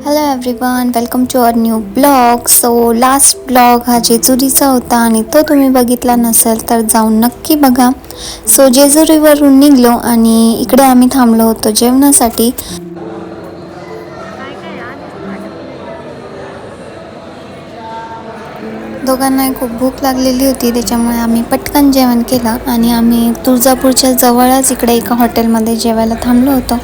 Hello everyone, welcome to our new blog. So last blog हा जेजुरीचा होता आणि तो तुम्ही बघितला नसेल तर जाऊन नक्की बघा. सो जेजुरीवरून निघलो आणि इकडे आम्ही थांबलो होतो जेवणासाठी. दोघांनाही खूप भूक लागलेली होती, त्याच्यामुळे आम्ही पटकन जेवण केलं आणि आम्ही तुळजापूरच्या जवळच इकडे एका हॉटेलमध्ये जेवायला थांबलो होतो.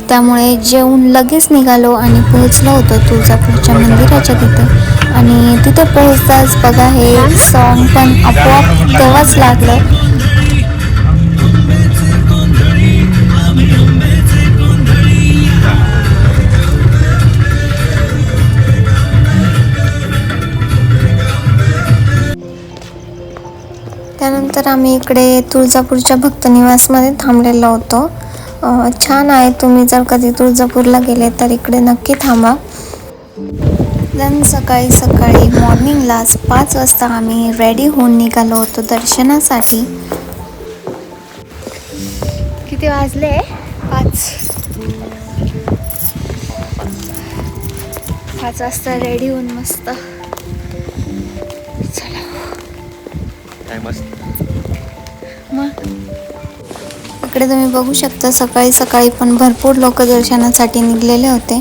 त्यामुळे जेवून लगेच निघालो आणि पोहोचलो होतो तुळजापूरच्या मंदिराच्या तिथे. आणि तिथे पोहोचताच बघा हे सॉन्ग पण आपोआप तेव्हाच लागलं. त्यानंतर आम्ही इकडे तुळजापूरच्या भक्तनिवासमध्ये थांबलेलो होतो. छान आहे, तुम्ही जर कधी तुळजापूरला गेले तर इकडे नक्की थांबा. देन सकाळी सकाळी मॉर्निंगलाच 5 वाजता आम्ही रेडी होऊन निघालो होतो दर्शनासाठी. किती वाजले? 5 वाजता रेडी होऊन मस्त. चला मग इकडे तुम्ही बघू शकता सकाळी सकाळी पण भरपूर लोक दर्शनासाठी निघलेले होते.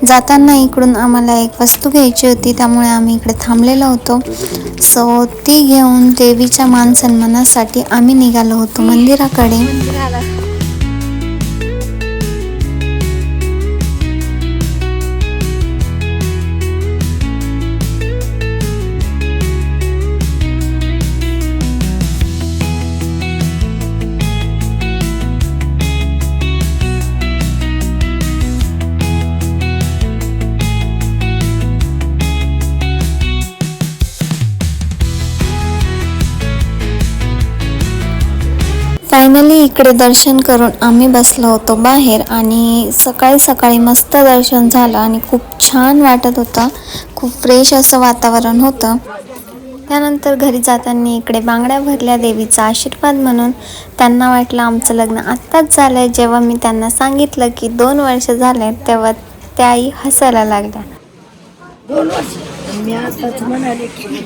जाताना इकडून आम्हाला एक वस्तू घ्यायची होती, त्यामुळे आम्ही इकडे थांबलेलो होतो. सो ती घेऊन देवीच्या मान सन्मानासाठी आम्ही निघालो होतो मंदिराकडे. फायनली इकडे दर्शन करून आम्ही बसलो होतो बाहेर आणि सकाळी सकाळी मस्त दर्शन झालं आणि खूप छान वाटत होतं. खूप फ्रेश असं वातावरण होतं. त्यानंतर घरी जाताना इकडे बांगड्या भरल्या देवीचा आशीर्वाद म्हणून. त्यांना वाटलं आमचं लग्न आत्ताच झालं आहे. जेव्हा मी त्यांना सांगितलं की 2 वर्ष झाले तेव्हा त्याही हसायला लागल्या. 2 वर्ष मी आताच म्हणाले की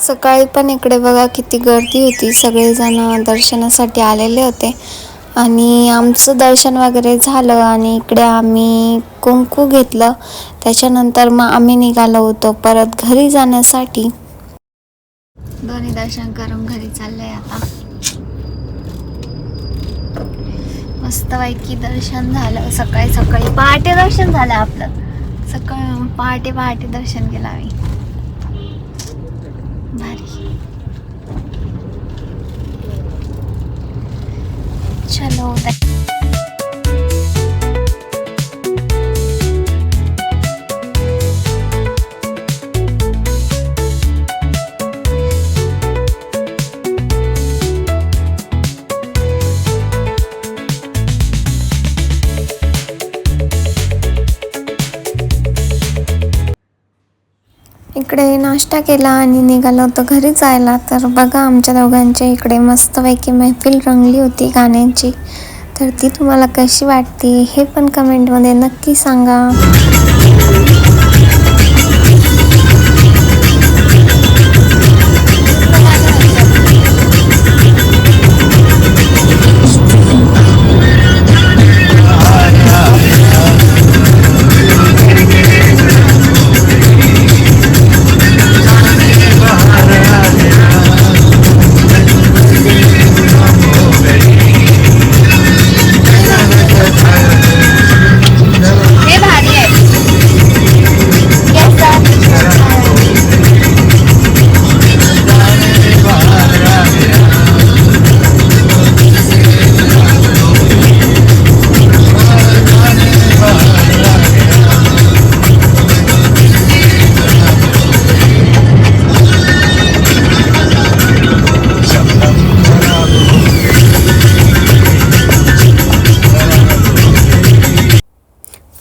सकाळी पण इकडे बघा किती गर्दी होती. सगळेजण दर्शनासाठी आलेले होते आणि आमचं दर्शन वगैरे झालं आणि इकडे आम्ही कुंकू घेतलं. त्याच्यानंतर मग आम्ही निघालो होतो परत घरी जाण्यासाठी. दोन्ही दर्शन करून घरी चाललंय आता. मस्तपैकी दर्शन झालं. सकाळी सकाळी पहाटे दर्शन झालं आपलं. सकाळी पहाटे दर्शन केलं आम्ही. भारी. चलो इकडे नाश्ता केला आणि निघालो होतो घरी जायला. तर बघा आमच्या दोघांच्या इकडे मस्तपैकी महफिल रंगली होती गाण्यांची. तर ती तुम्हाला कशी वाटते हे पण कमेंटमध्ये नक्की सांगा.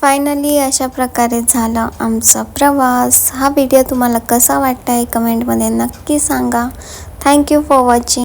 फायनली अशा प्रकारे झाला आमचा प्रवास. हा व्हिडिओ तुम्हाला कसा वाटला आहे कमेंटमध्ये नक्की सांगा. Thank you for watching.